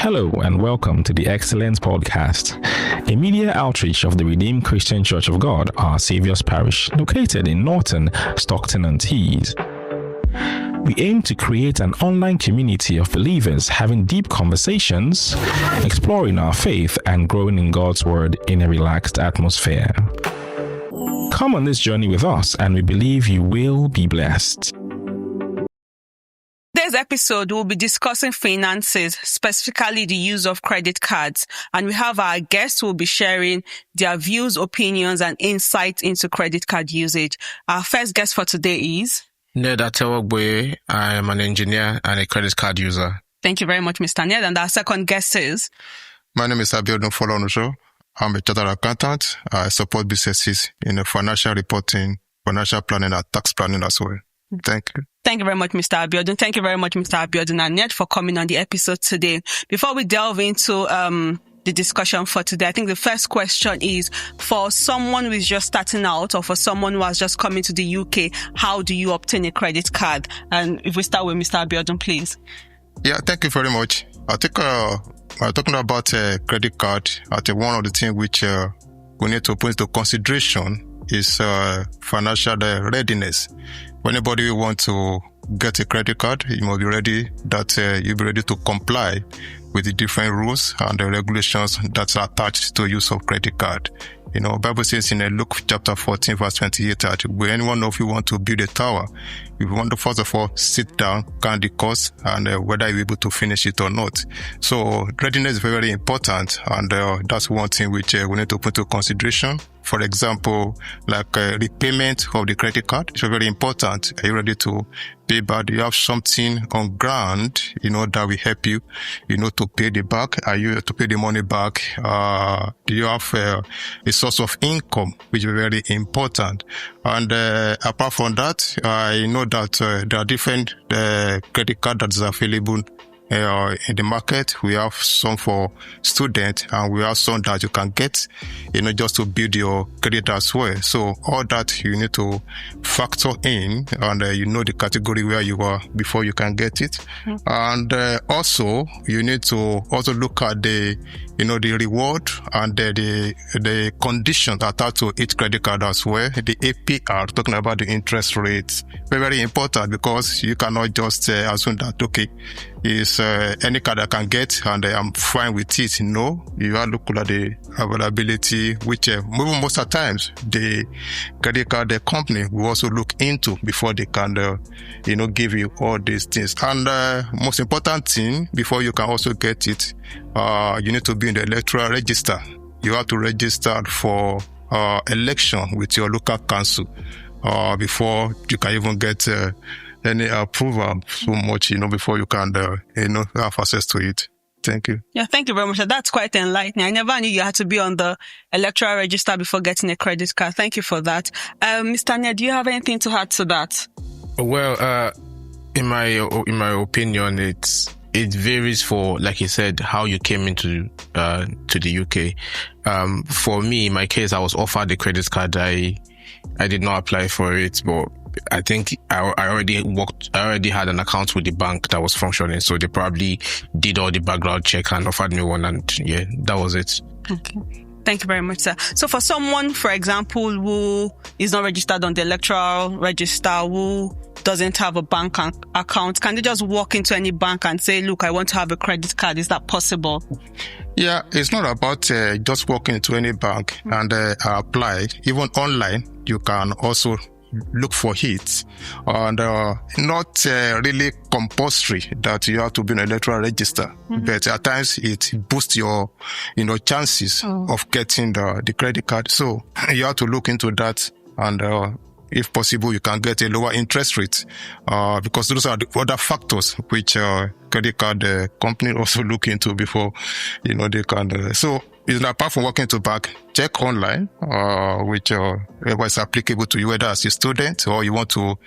Hello and welcome to the Excellence Podcast, a media outreach of the Redeemed Christian Church of God, Our Saviour's Parish, located in Norton, Stockton-on-Tees. We aim to create an online community of believers having deep conversations, exploring our faith, and growing in God's Word in a relaxed atmosphere. Come on this journey with us, and we believe you will be blessed. Today's episode, we'll be discussing finances, specifically the use of credit cards. And we have our guests who will be sharing their views, opinions, and insights into credit card usage. Our first guest for today is... Ned Atewagboye. I am an engineer and a credit card user. Thank you very much, Mr. Ned. And our second guest is... My name is Abiodun Folonuso. I'm a chartered accountant. I support businesses in financial reporting, financial planning, and tax planning as well. Thank you. Thank you very much, Mr. Abiodun. Thank you very much, Mr. Abiodun and Ned, for coming on the episode today. Before we delve into the discussion for today, I think the first question is, for someone who is just starting out or for someone who has just come into the UK, how do you obtain a credit card? And if we start with Mr. Abiodun, please. Yeah, thank you very much. I think we're talking about a credit card. I think one of the things which we need to put into consideration is financial readiness. When anybody wants to get a credit card, you must be ready that you'll be ready to comply with the different rules and the regulations that are attached to use of credit card. You know, Bible says in Luke chapter 14, verse 28, that when anyone of you want to build a tower, you want to first of all sit down, count the cost, and whether you're able to finish it or not. So readiness is very, very important, and that's one thing which we need to put into consideration. For example, like repayment of the credit card is very important. Are you ready to pay back? Do you have something on ground, that will help you, to pay the back? Are you to pay the money back? Do you have a source of income, which is very important? And apart from that, I know that there are different credit cards that are available in the market. We have some for students, and we have some that you can get, just to build your credit as well. So all that you need to factor in, and the category where you are before you can get it. Mm-hmm. And also you need to also look at the reward and the conditions attached to each credit card as well. The APR, talking about the interest rates, very, very important, because you cannot just assume that, okay, is any card I can get and I'm fine with it. No, you are looking at the availability, which most of the times the credit card the company will also look into before they can give you all these things. And most important thing, before you can also get it, you need to be in the electoral register. You have to register for election with your local council before you can even get any approval so much, before you can, have access to it. Thank you. Yeah, thank you very much. That's quite enlightening. I never knew you had to be on the electoral register before getting a credit card. Thank you for that. Mr. Ned, do you have anything to add to that? Well, in my opinion, it varies for, like you said, how you came into to the UK. For me, in my case, I was offered the credit card. I did not apply for it, but I think I already had an account with the bank that was functioning, so they probably did all the background check and offered me one, and yeah, that was it. Okay. Thank you very much, sir. So for someone, for example, who is not registered on the electoral register, who doesn't have a bank account, can they just walk into any bank and say, look, I want to have a credit card? Is that possible? Yeah, it's not about just walking into any bank and apply. Even online, you can also look for it, and not really compulsory that you have to be in an electoral register. Mm-hmm. But at times it boosts your chances of getting the credit card. So you have to look into that, and if possible, you can get a lower interest rate, because those are the other factors which credit card company also look into before they can. So it's apart from walking to bank, check online, which is applicable to you, whether as a student or you want to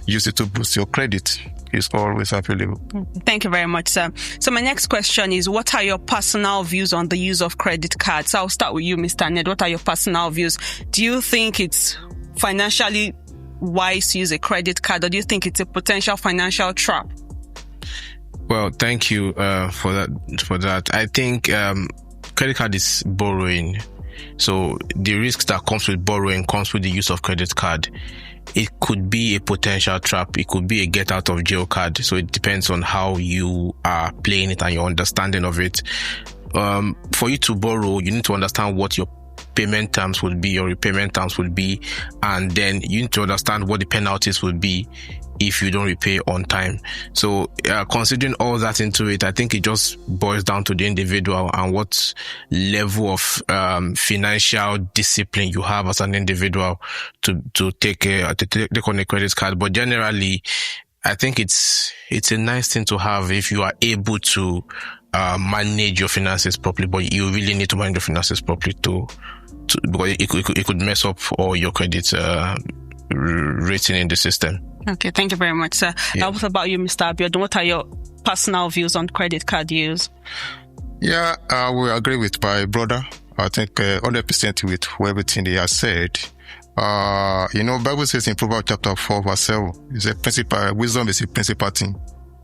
use it to boost your credit. It's always available. Thank you very much, sir. So my next question is, what are your personal views on the use of credit cards? So I'll start with you, Mr. Ned. What are your personal views? Do you think it's financially wise to use a credit card, or do you think it's a potential financial trap? Well, thank you for that. I think credit card is borrowing. So the risks that comes with borrowing comes with the use of credit card. It could be a potential trap. It could be a get out of jail card. So it depends on how you are playing it and your understanding of it. For you to borrow, you need to understand what your payment terms will be, your repayment terms will be, and then you need to understand what the penalties will be if you don't repay on time. So considering all that into it, I think it just boils down to the individual and what level of financial discipline you have as an individual to take on a credit card. But generally, I think it's a nice thing to have if you are able to manage your finances properly. But you really need to manage your finances properly because it could mess up all your credit rating in the system. Okay, thank you very much, sir. Yeah. What about you, Mr. Abiodun? What are your personal views on credit card use? Yeah, I will agree with my brother. I think 100% with everything he has said. Bible says in Proverbs chapter 4 verse 7, it's a principal, wisdom is a principal thing.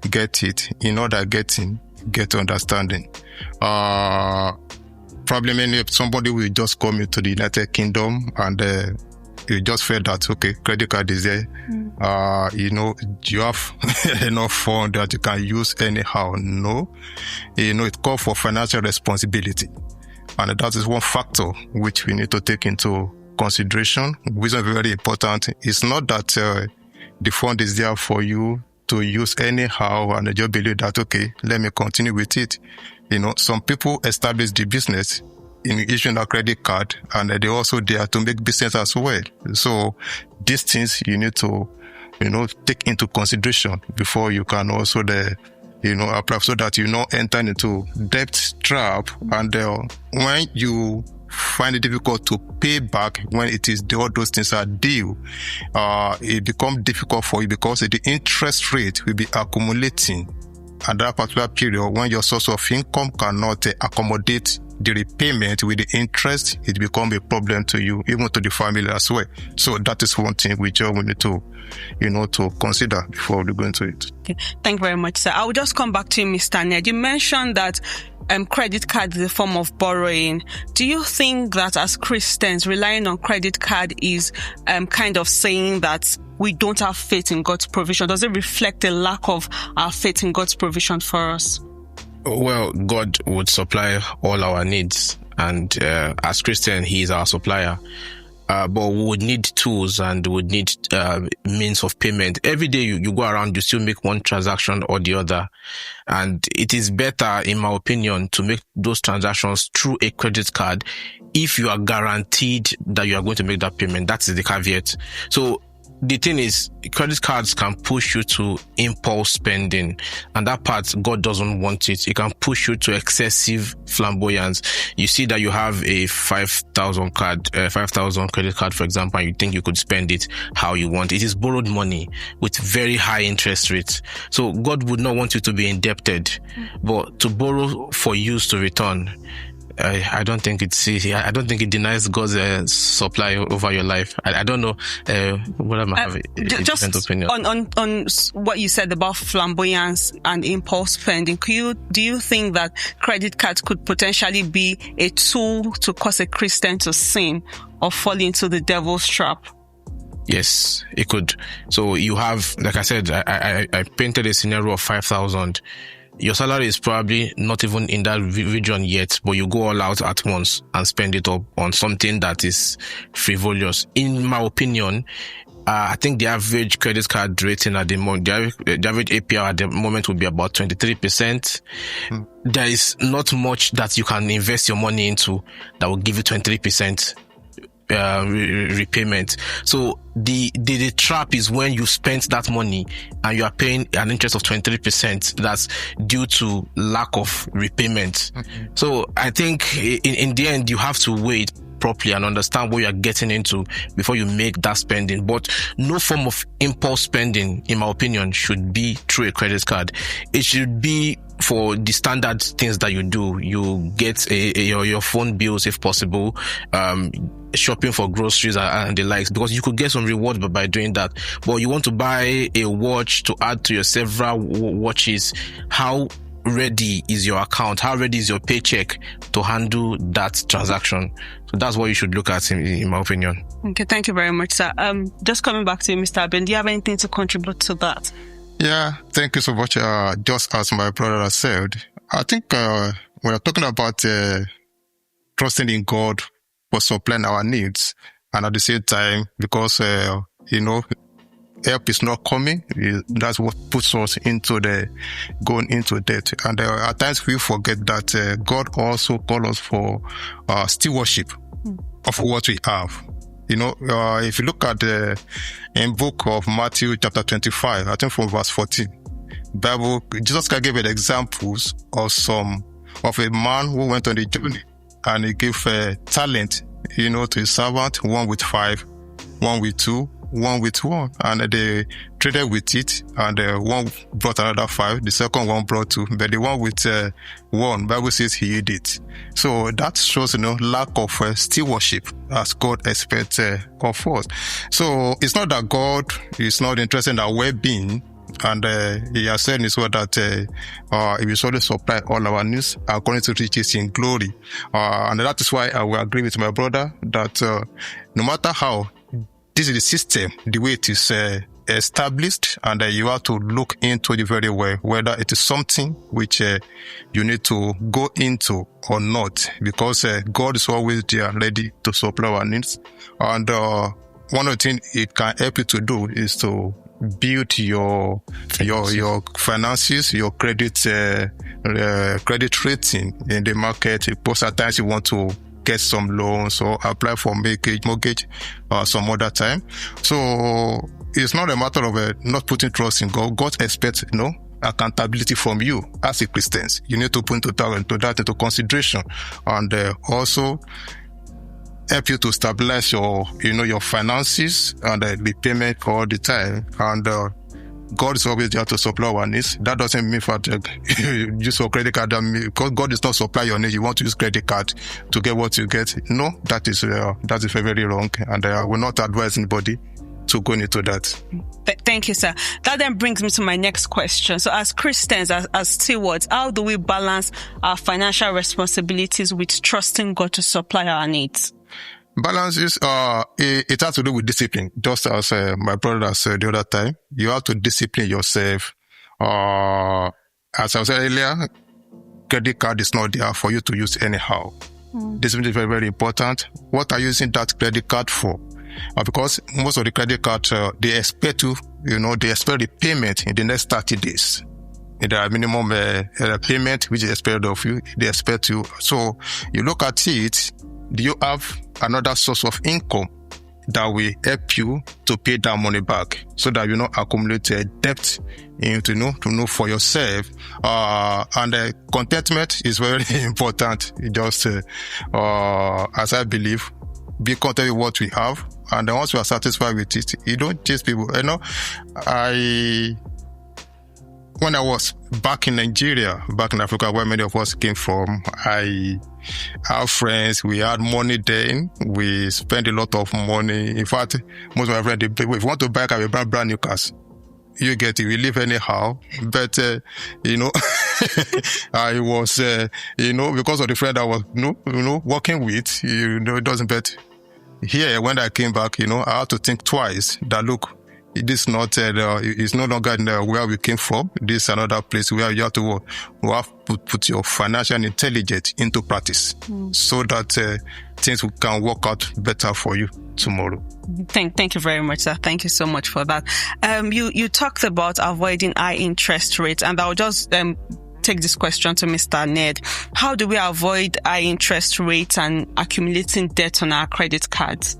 Get it. In order getting, get understanding. Probably if somebody will just come into the United Kingdom and you just feel that, okay, credit card is there. You have enough fund that you can use anyhow. No. It calls for financial responsibility. And that is one factor which we need to take into consideration. Wisdom is very important. It's not that the fund is there for you to use anyhow and you just believe that, okay, let me continue with it. Some people establish the business in issuing a credit card, and they also there to make business as well. So these things you need to, take into consideration before you can also apply, so that you not enter into debt trap. And when you find it difficult to pay back, when all those things are due, it becomes difficult for you because the interest rate will be accumulating at that particular period. When your source of income cannot accommodate the repayment with the interest, it becomes a problem to you, even to the family as well. So that is one thing which we need to, to consider before we go into it. Okay. Thank you very much, sir. I will just come back to you, Mr. Ned. You mentioned that credit card is a form of borrowing. Do you think that as Christians, relying on credit card is kind of saying that we don't have faith in God's provision? Does it reflect a lack of our faith in God's provision for us? Well, God would supply all our needs, and as Christian, He is our supplier. But we would need tools and would need means of payment. Every day you go around, you still make one transaction or the other. And it is better, in my opinion, to make those transactions through a credit card if you are guaranteed that you are going to make that payment. That is the caveat. So the thing is, credit cards can push you to impulse spending, and that part, God doesn't want it. It can push you to excessive flamboyance. You see that you have a 5,000 credit card, for example, and you think you could spend it how you want. It is borrowed money with very high interest rates. So God would not want you to be indebted, but to borrow for use to return, I don't think I don't think it denies God's supply over your life. I don't know whether I have a different opinion. On what you said about flamboyance and impulse spending, do you think that credit cards could potentially be a tool to cause a Christian to sin or fall into the devil's trap? Yes, it could. So you have, like I said, I painted a scenario of 5,000. Your salary is probably not even in that region yet, but you go all out at once and spend it up on something that is frivolous. In my opinion, I think the average credit card rating at the moment, the average APR at the moment would be about 23%. There is not much that you can invest your money into that will give you 23%. Repayment. So the trap is when you spent that money and you are paying an interest of 23%. That's due to lack of repayment. So I think in the end you have to wait properly and understand what you are getting into before you make that spending. But no form of impulse spending, in my opinion, should be through a credit card. It should be for the standard things that you do. You get your phone bills if possible, shopping for groceries and the likes, because you could get some reward by doing that. But you want to buy a watch to add to your several watches. How ready is your account? How ready is your paycheck to handle that transaction? So that's what you should look at, in my opinion. Okay, thank you very much, sir. Just coming back to you, Mr. Ben, do you have anything to contribute to that? Yeah, thank you so much. Just as my brother has said, I think when we're talking about trusting in God for supplying our needs, and at the same time, because help is not coming, that's what puts us into going into debt. And at times we forget that God also calls us for stewardship of what we have. If you look at in book of Matthew chapter 25, I think from verse 14, Bible, Jesus Christ gave examples of a man who went on a journey, and he gave a talent, to his servant, one with 5, one with 2, one with 1, and they traded with it, and one brought another 5, the second one brought 2, but the one with 1, Bible says he hid it. So that shows, lack of stewardship as God expects of us. So it's not that God is not interested in our well-being, and he has said in his word that he will surely supply all our needs according to riches in glory. And that is why I will agree with my brother that no matter how this is the system, the way it is established, and you have to look into it very well, whether it is something which you need to go into or not, because God is always there ready to supply our needs. And one of the things it can help you to do is to build your finances, your credit rating in the market. Because at times you want to get some loans or apply for mortgage some other time. So it's not a matter of not putting trust in God. God expects, accountability from you as a Christian. You need to put that into consideration, and also help you to stabilize your finances and the payment all the time. And God is always there to supply our needs. That doesn't mean that use your credit card. Because God does not supply your needs, you want to use credit card to get what you get. No, that is very wrong, and I will not advise anybody to go into that. Thank you, sir. That then brings me to my next question. So as Christians, as stewards, how do we balance our financial responsibilities with trusting God to supply our needs? Balance is, it has to do with discipline. Just as my brother said the other time, you have to discipline yourself. As I said earlier, credit card is not there for you to use anyhow. Discipline is very, very important. What are you using that credit card for? Because most of the credit cards, they expect the payment in the next 30 days. The minimum payment which is expected of you, they expect you. So you look at it, do you have another source of income that will help you to pay that money back, so that you not accumulate debt to know for yourself. And contentment is very important. Just as I believe, be content with what we have, and then once we are satisfied with it, you don't chase people. When I was back in Nigeria, back in Africa, where many of us came from, I have friends, we had money then, we spent a lot of money. In fact, most of my friends, if you want to buy a car, we buy brand new cars. You get it, we live anyhow. But, I was, because of the friend I was, working with, it doesn't bet. Here, when I came back, I had to think twice that, look, this is not, it's no longer where we came from. This is another place where you have to put your financial intelligence into practice, so that things can work out better for you tomorrow. Thank you very much, sir. Thank you so much for that. You talked about avoiding high interest rates, and I'll just take this question to Mr. Ned. How do we avoid high interest rates and accumulating debt on our credit cards?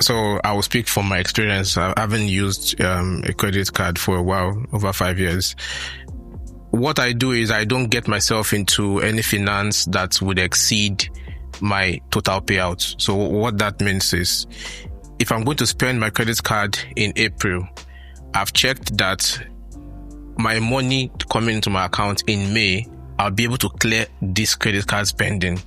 So I will speak from my experience. I haven't used a credit card for a while, over 5 years. What I do is I don't get myself into any finance that would exceed my total payout. So what that means is, if I'm going to spend my credit card in April, I've checked that my money coming into my account in May, I'll be able to clear this credit card spending.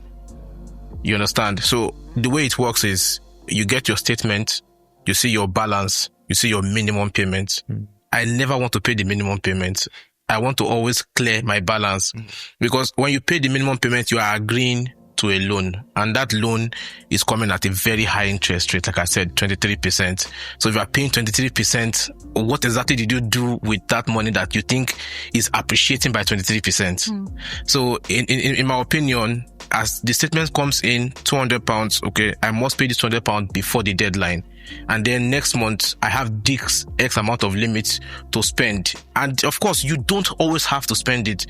You understand? So the way it works is you get your statement, you see your balance, you see your minimum payment. I never want to pay the minimum payment. I want to always clear my balance, because when you pay the minimum payment, you are agreeing to a loan, and that loan is coming at a very high interest rate. Like I said, 23%. So if you are paying 23%, what exactly did you do with that money that you think is appreciating by 23%? So in my opinion, as the statement comes in, £200, okay, I must pay this £200 before the deadline. And then next month, I have this X amount of limits to spend. And of course, you don't always have to spend it.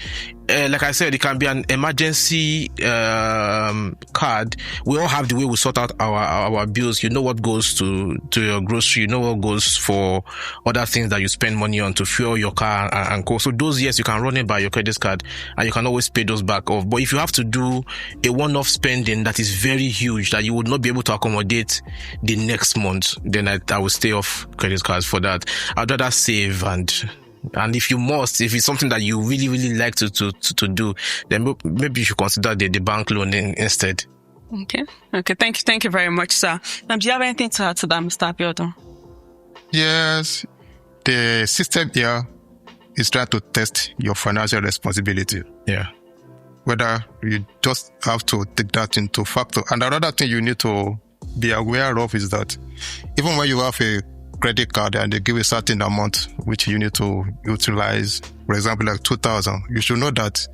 Like I said, it can be an emergency card. We all have the way we sort out our bills. You know what goes to your grocery. You know what goes for other things that you spend money on to fuel your car and go. So those years, you can run it by your credit card and you can always pay those back off. But if you have to do a one-off spending that is very huge, that you would not be able to accommodate the next month, then I will stay off credit cards for that. I'd rather save, and if you must, if it's something that you really, really like to do, then maybe you should consider the bank loan instead. Okay. Thank you very much, sir. Do you have anything to add to that, Mr. Abiodun? Yes, the system here is trying to test your financial responsibility. Yeah. Whether you just have to take that into factor. And another thing you need to be aware of is that even when you have a credit card and they give a certain amount which you need to utilize, for example, like 2,000, you should know that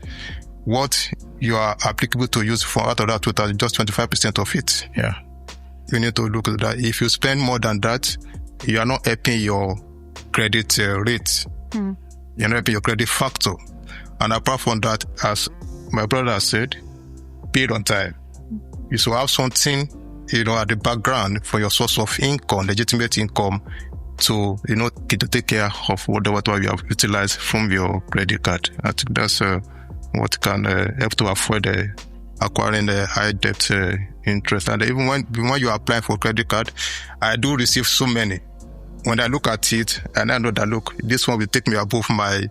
what you are applicable to use for out of that 2,000, just 25% of it. Yeah. You need to look at that. If you spend more than that, you are not helping your credit rate. You're not helping your credit factor. And apart from that, as my brother said, pay on time. You should have something, at the background for your source of income, legitimate income, to, to take care of whatever you have utilized from your credit card. I think that's what can help to avoid acquiring a high debt interest. And even when you are applying for credit card, I do receive so many. When I look at it and I know that, look, this one will take me above my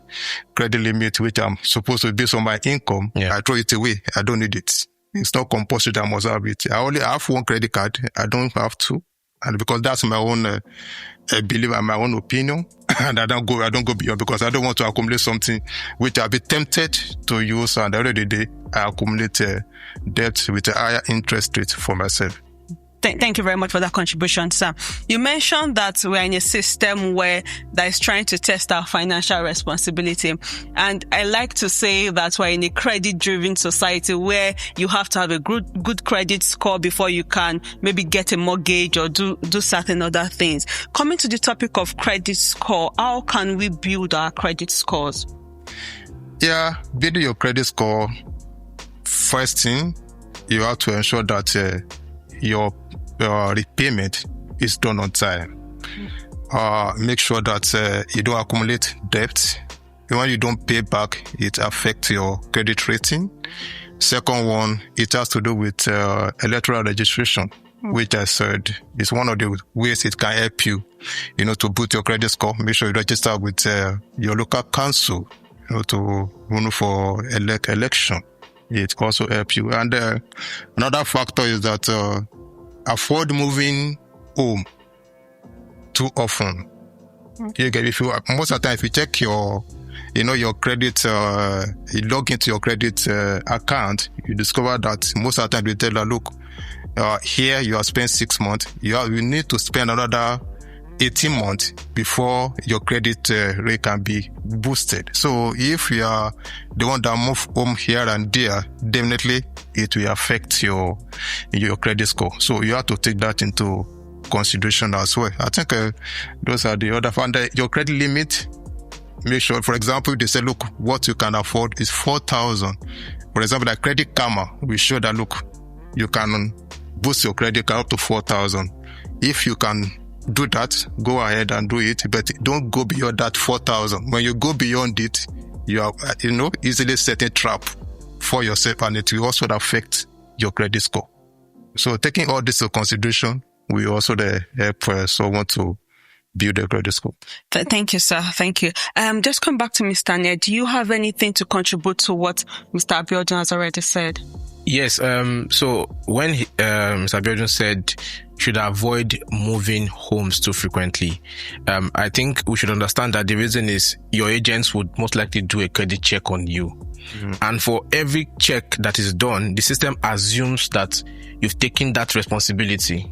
credit limit, which I'm supposed to be based on my income, I throw it away. I don't need it. It's not compulsory that I must have it. I only have one credit card. I don't have two. And because that's my own belief and my own opinion, and I don't go beyond, because I don't want to accumulate something which I'll be tempted to use, and at the end of the day, I accumulate debt with a higher interest rate for myself. Thank you very much for that contribution, sir. You mentioned that we're in a system where that is trying to test our financial responsibility. And I like to say that we're in a credit-driven society where you have to have a good credit score before you can maybe get a mortgage or do certain other things. Coming to the topic of credit score, how can we build our credit scores? Yeah, building your credit score, first thing, you have to ensure that your repayment is done on time. Make sure that you don't accumulate debt. When you don't pay back, it affects your credit rating. Second one, it has to do with electoral registration, which I said is one of the ways it can help you, to boost your credit score. Make sure you register with your local council, to run for election. It also helps you. And another factor is that avoid moving home too often. Most of the time, if you check your credit, you log into your credit account, you discover that most of the time they tell you, look, here you have spent 6 months. You need to spend another 18 months before your credit rate can be boosted. So if you are the one that move home here and there, definitely it will affect your credit score. So you have to take that into consideration as well. I think those are the other factors. Your credit limit, make sure, for example, they say, look, what you can afford is 4,000. For example, like Credit Karma, we show that, look, you can boost your credit card up to 4,000. If you can do that, go ahead and do it, but don't go beyond that 4,000. When you go beyond it, you are, easily setting a trap for yourself, and it will also affect your credit score. So taking all this into consideration, we also help someone to build a credit score. Thank you, sir. Thank you. Just come back to Mr. Ned. Do you have anything to contribute to what Mr. Abiodun has already said? Yes. So when Mr. Abiodun said should avoid moving homes too frequently, I think we should understand that the reason is your agents would most likely do a credit check on you. Mm-hmm. And for every check that is done, the system assumes that you've taken that responsibility.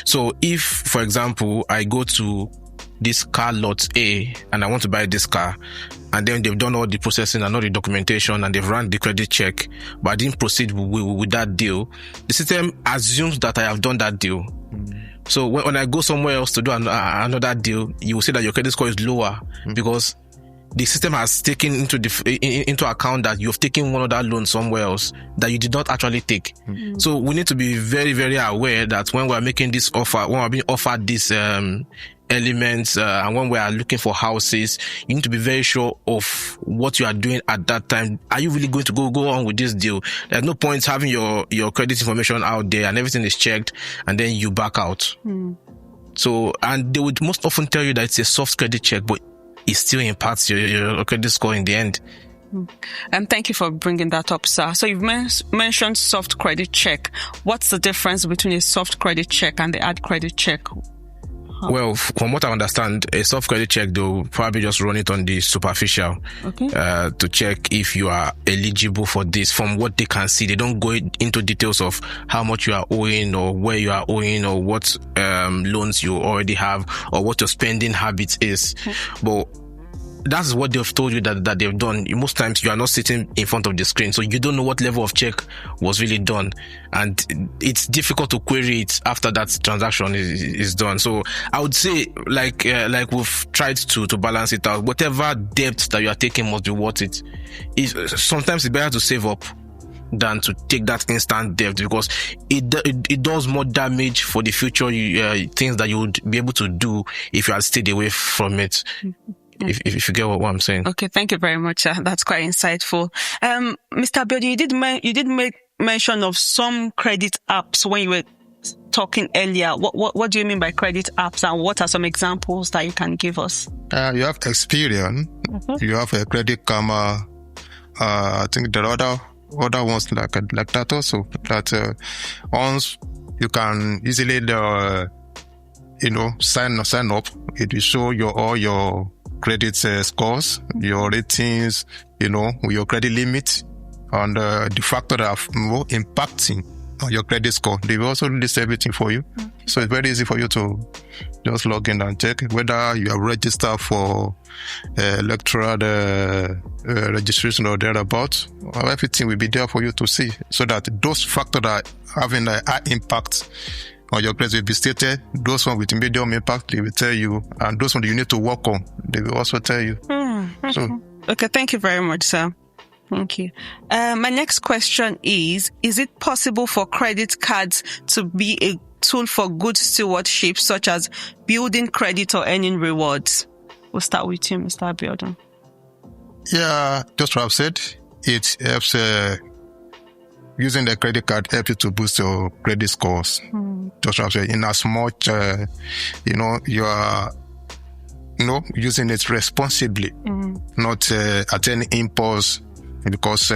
So if, for example, I go to this car lot A and I want to buy this car, and then they've done all the processing and all the documentation and they've run the credit check, but I didn't proceed with that deal, the system assumes that I have done that deal. So when I go somewhere else to do another deal, you will see that your credit score is lower because the system has taken into account that you've taken one other loan somewhere else that you did not actually take. Mm-hmm. So we need to be very, very aware that when we're making this offer, when we're being offered these elements, and when we are looking for houses, you need to be very sure of what you are doing at that time. Are you really going to go on with this deal? There's no point having your credit information out there and everything is checked and then you back out. Mm. So, and they would most often tell you that it's a soft credit check, but it still impacts your credit score in the end. Thank you for bringing that up, sir. So you've mentioned soft credit check. What's the difference between a soft credit check and the hard credit check? Well, from what I understand, a soft credit check, they'll probably just run it on the superficial, to check if you are eligible for this. From what they can see, they don't go into details of how much you are owing or where you are owing or what loans you already have or what your spending habit is. But that's what they've told you that they've done. Most times you are not sitting in front of the screen, so you don't know what level of check was really done, and it's difficult to query it after that transaction is done. So I would say, like we've tried to balance it out. Whatever debt that you are taking must be worth it. Sometimes it's better to save up than to take that instant debt, because it does more damage for the future things that you would be able to do if you had stayed away from it. If you get what I'm saying. Okay, thank you very much. That's quite insightful. Mr. Abiodun, you did make mention of some credit apps when you were talking earlier. What do you mean by credit apps, and what are some examples that you can give us? You have Experian. Mm-hmm. You have a Credit Karma. I think there are other ones like that also. That once you can easily sign up. It will show all your credit scores, your ratings, your credit limit, and the factor that are more impacting on your credit score. They will also list everything for you. Okay. So it's very easy for you to just log in and check whether you are registered for electoral registration or thereabouts. Everything will be there for you to see, so that those factors are having a high impact on your credit will be stated. Those ones with medium impact, they will tell you. And those ones you need to work on, they will also tell you. Okay, thank you very much, sir. Thank you. My next question is it possible for credit cards to be a tool for good stewardship, such as building credit or earning rewards? We'll start with you, Mr. Abiodun. Yeah, just what I've said. It helps, using the credit card helps you to boost your credit scores. Just what I've said. In as much, you are, using it responsibly, not at any impulse, because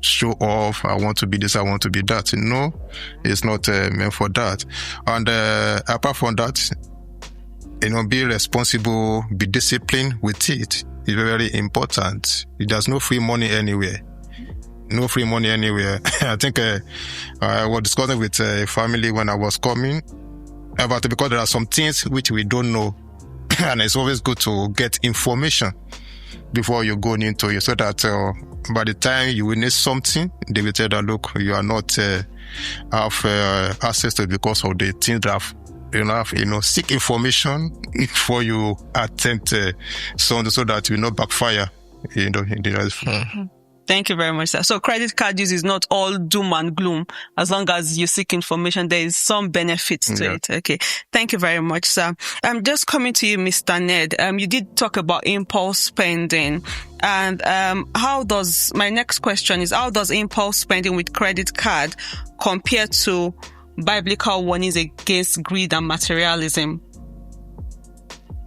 show off, I want to be this, I want to be that. No, it's not meant for that. And apart from that, be responsible, be disciplined with it. It's very important. There's no free money anywhere. No free money anywhere. I think I was discussing with a family when I was coming about it, because there are some things which we don't know, and it's always good to get information before you go into it, so that by the time you will need something, they will tell that, look, you are not have access to it because of the things that seek information before you attempt something, so that you not backfire. Thank you very much, sir. So credit card use is not all doom and gloom. As long as you seek information, there is some benefits to it. Okay. Thank you very much, sir. Just coming to you, Mr. Ned. You did talk about impulse spending. And my next question is, how does impulse spending with credit card compare to biblical warnings against greed and materialism?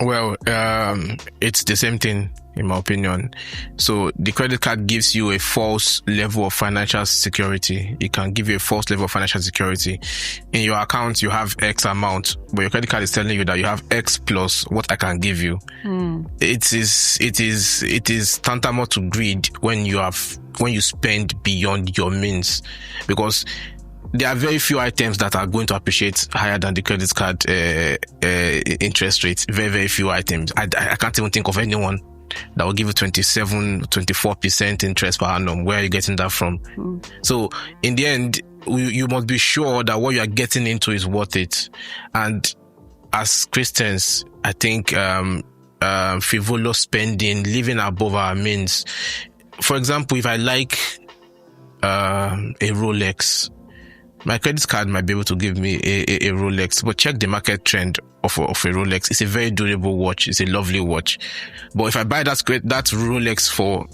Well, it's the same thing, in my opinion. So the credit card gives you a false level of financial security. It can give you a false level of financial security. In your account, you have X amount, but your credit card is telling you that you have X plus what I can give you. It is tantamount to greed when you spend beyond your means, because there are very few items that are going to appreciate higher than the credit card interest rate. Very, very few items. I can't even think of anyone that will give you 24% interest per annum. Where are you getting that from? So in the end, you must be sure that what you are getting into is worth it. And as Christians, I think frivolous spending, living above our means. For example, if I like a Rolex, my credit card might be able to give me a Rolex, but check the market trend of a Rolex. It's a very durable watch. It's a lovely watch. But if I buy that Rolex for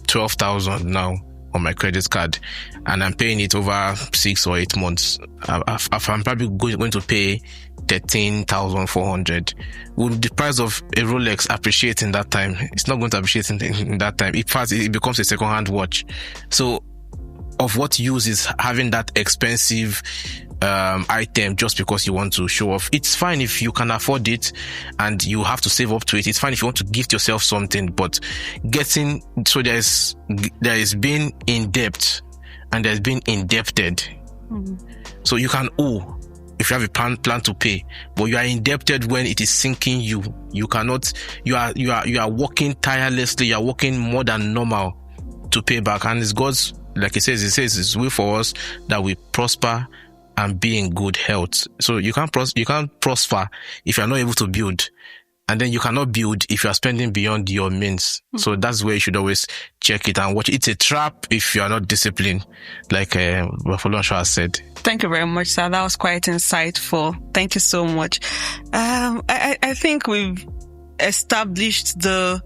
12,000 now on my credit card, and I'm paying it over 6 or 8 months, I'm probably going to pay 13,400. Will the price of a Rolex appreciate in that time? It's not going to appreciate in that time. In fact, it becomes a second-hand watch. So, of what use is having that expensive item just because you want to show off? It's fine if you can afford it and you have to save up to it. It's fine if you want to gift yourself something, but there is being in debt and there's being indebted. So you can owe if you have a plan to pay, but you are indebted when it is sinking you. You cannot. You are working tirelessly. You are working more than normal to pay back, and it's God's. Like it says it's will for us that we prosper and be in good health. So you can't prosper if you're not able to build. And then you cannot build if you are spending beyond your means. So that's where you should always check it and watch. It's a trap if you are not disciplined, like Bafolonsho has said. Thank you very much, sir. That was quite insightful. Thank you so much. I think we've established the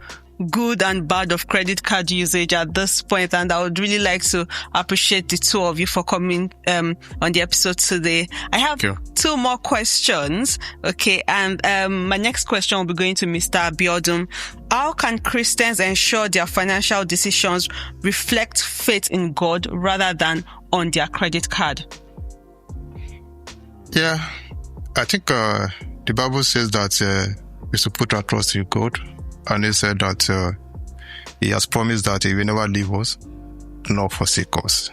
good and bad of credit card usage at this point, and I would really like to appreciate the two of you for coming on the episode today. I have two more questions, okay, and my next question will be going to Mr. Abiodun. How can Christians ensure their financial decisions reflect faith in God rather than on their credit card? Yeah, I think the Bible says that we should put our trust in God. And he said that he has promised that he will never leave us nor forsake us.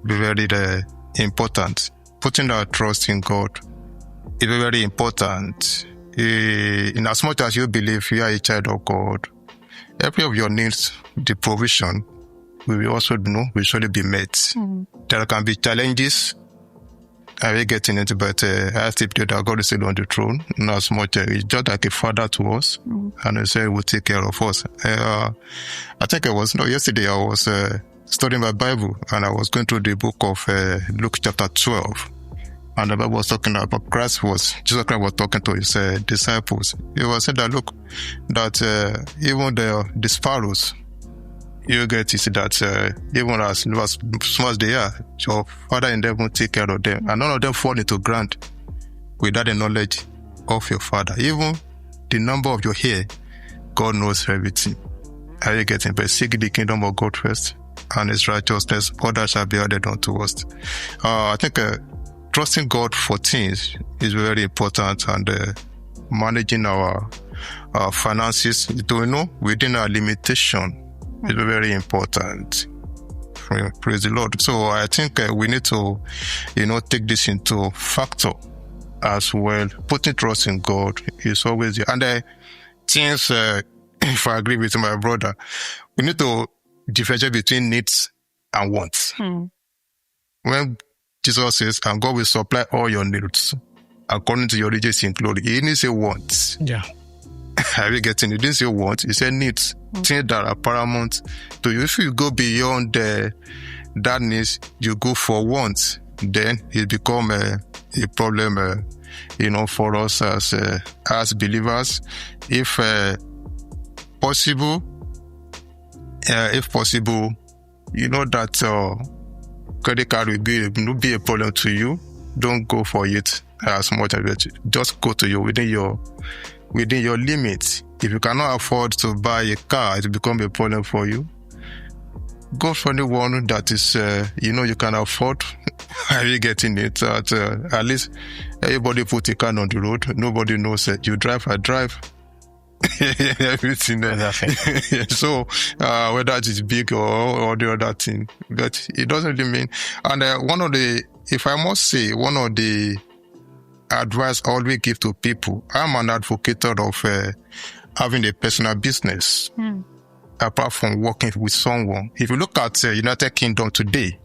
Very important. Putting our trust in God is very important. In as much as you believe you are a child of God, every of your needs, the provision, will also will surely be met. There can be challenges. I will get in it, but I still believe that God is still on the throne. Not as much. He's just like a father to us, and he said he will take care of us. I think yesterday I was studying my Bible, and I was going through the book of Luke chapter 12, and the Bible was talking about Jesus Christ was talking to his disciples. He was saying that look, that even the sparrows, you get to see that even as small as they are, your Father in heaven will take care of them, and none of them fall into ground without the knowledge of your Father. Even the number of your hair, God knows everything. Are you getting? But seek the kingdom of God first and His righteousness, others shall be added unto us. I think trusting God for things is very important, and managing our finances, within our limitation, is very important. Praise the Lord. So I think we need to, take this into factor as well. Putting trust in God is always there. And since, if I agree with my brother, we need to differentiate between needs and wants. When Jesus says, and God will supply all your needs according to your riches in glory, He didn't say wants. Yeah. Are you getting it? He didn't say wants, He said needs. Things that are paramount to you. If you go beyond that needs, you go for wants, then it become a problem, for us as believers. If possible, that credit card will be a problem to you, don't go for it as much as it. Just go to within within your limits. If you cannot afford to buy a car, it will become a problem for you. Go for the one that is, you can afford. Are you getting it? At least everybody put a car on the road. Nobody knows that you drive, I drive. Everything. So, whether it is big or the other thing, but it doesn't really mean. And if I must say, one of the advice I always give to people, I'm an advocate of having a personal business. Apart from working with someone. If you look at United Kingdom today,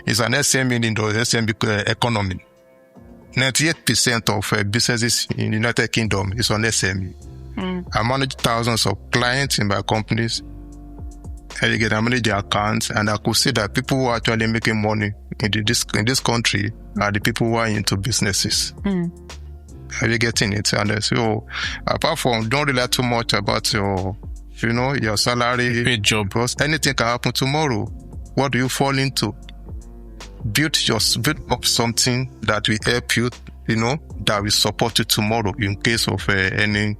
it's an SME in the SME economy. 98% of businesses in United Kingdom is on SME. I manage thousands of clients in my companies. I manage their accounts, and I could see that people who are actually making money in this country are the people who are into businesses. Are you getting it? And so, apart from, don't rely too much about your salary, paid job, because anything can happen tomorrow. What do you fall into? Build up something that will help you, that will support you tomorrow in case of any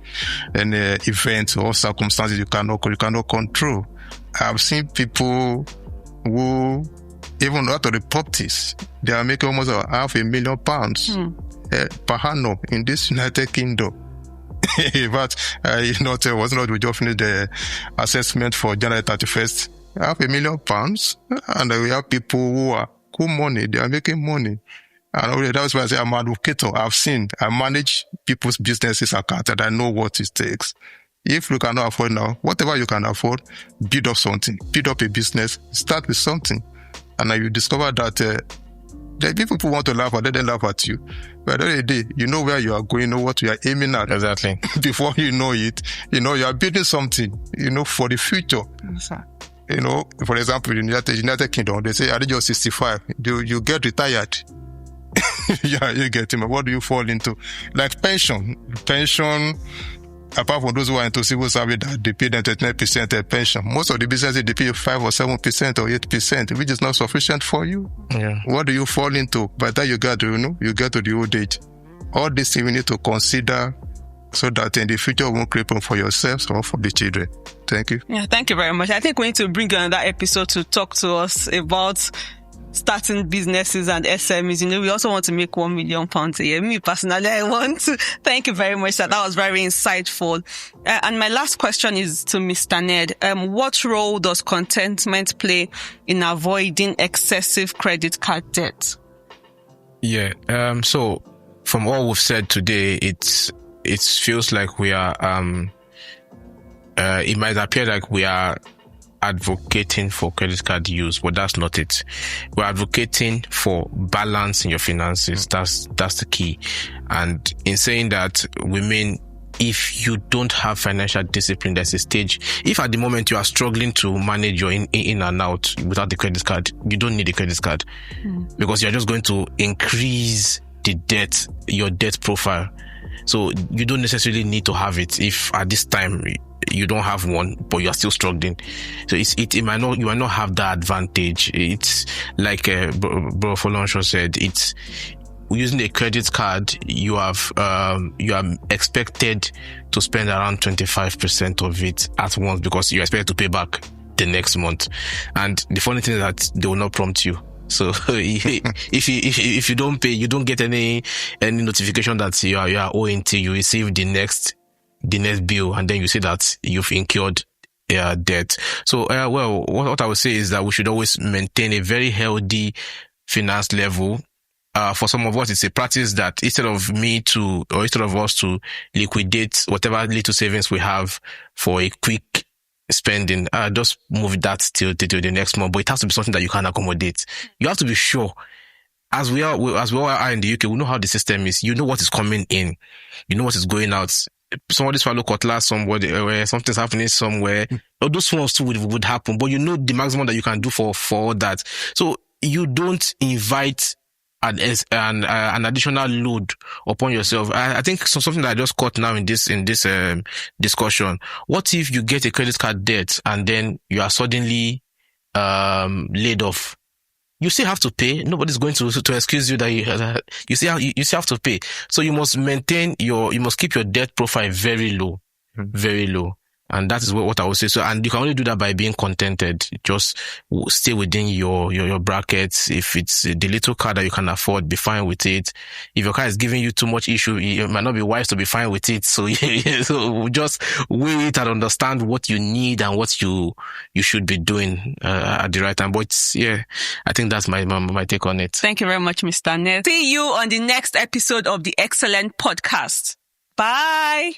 event or circumstances you cannot control. I've seen people who, even out of the properties, they are making almost £500,000 per annum in this United Kingdom. But it was not, we just finished the assessment for January 31st. £500,000, and we have people who are cool money, they are making money. And that's why I say I'm an advocate. I manage people's businesses account, and I know what it takes. If you cannot afford now, whatever you can afford, build up something, build up a business, start with something. And you discover that the people who want to laugh at, they don't laugh at you. But at the end of the day, you know where you are going, you know what you are aiming at. Exactly. Before you know it, you are building something, for the future. Exactly. For example, in the United Kingdom, they say at the age of 65, you get retired. Yeah, you get him. What do you fall into? Like pension, apart from those who are into civil service, that they pay them 29% pension. Most of the businesses, they pay 5 or 7% or 8%, which is not sufficient for you. Yeah. What do you fall into? By the time you get to the old age. All these things we need to consider so that in the future won't cripple for yourselves or for the children. Thank you. Yeah, thank you very much. I think we need to bring you another episode to talk to us about starting businesses and SMEs. We also want to make £1 million a year. Me personally, I want to. Thank you very much, sir. That was very insightful. And my last question is to Mr. Ned. What role does contentment play in avoiding excessive credit card debt? Yeah. So from what we've said today, it feels like we are, it might appear like we are advocating for credit card use, but that's not it. We're advocating for balance in your finances. That's the key. And in saying that, we mean if you don't have financial discipline, there's a stage. If at the moment you are struggling to manage your in and out without the credit card, you don't need a credit card because you're just going to increase your debt profile. So you don't necessarily need to have it if at this time you don't have one, but you are still struggling. So you might not have that advantage. It's like Bro Folonsho said, it's using a credit card, you are expected to spend around 25% of it at once because you expect to pay back the next month. And the funny thing is that they will not prompt you. So if you don't pay, you don't get any notification that you are owing till you receive the next bill, and then you see that you've incurred debt. So what I would say is that we should always maintain a very healthy finance level. For some of us, it's a practice that instead of us to liquidate whatever little savings we have for a quick spending, just move that till the next month. But it has to be something that you can accommodate. You have to be sure. As we all are in the UK, we know how the system is. You know what is coming in. You know what is going out. Somebody swallow cutlass somewhere, something's happening somewhere. Those ones too would happen, but you know the maximum that you can do for that. So you don't invite an additional load upon yourself. I think something that I just caught now in this discussion. What if you get a credit card debt and then you are suddenly laid off? you still have to pay. Nobody's going to excuse you that you still have to pay. So you must keep your debt profile very low, very low. And that is what I would say. So, and you can only do that by being contented. Just stay within your brackets. If it's the little car that you can afford, be fine with it. If your car is giving you too much issue, it might not be wise to be fine with it. So, so just weigh it and understand what you need and what you should be doing at the right time. But yeah, I think that's my take on it. Thank you very much, Mr. Ned. See you on the next episode of the Excellent Podcast. Bye.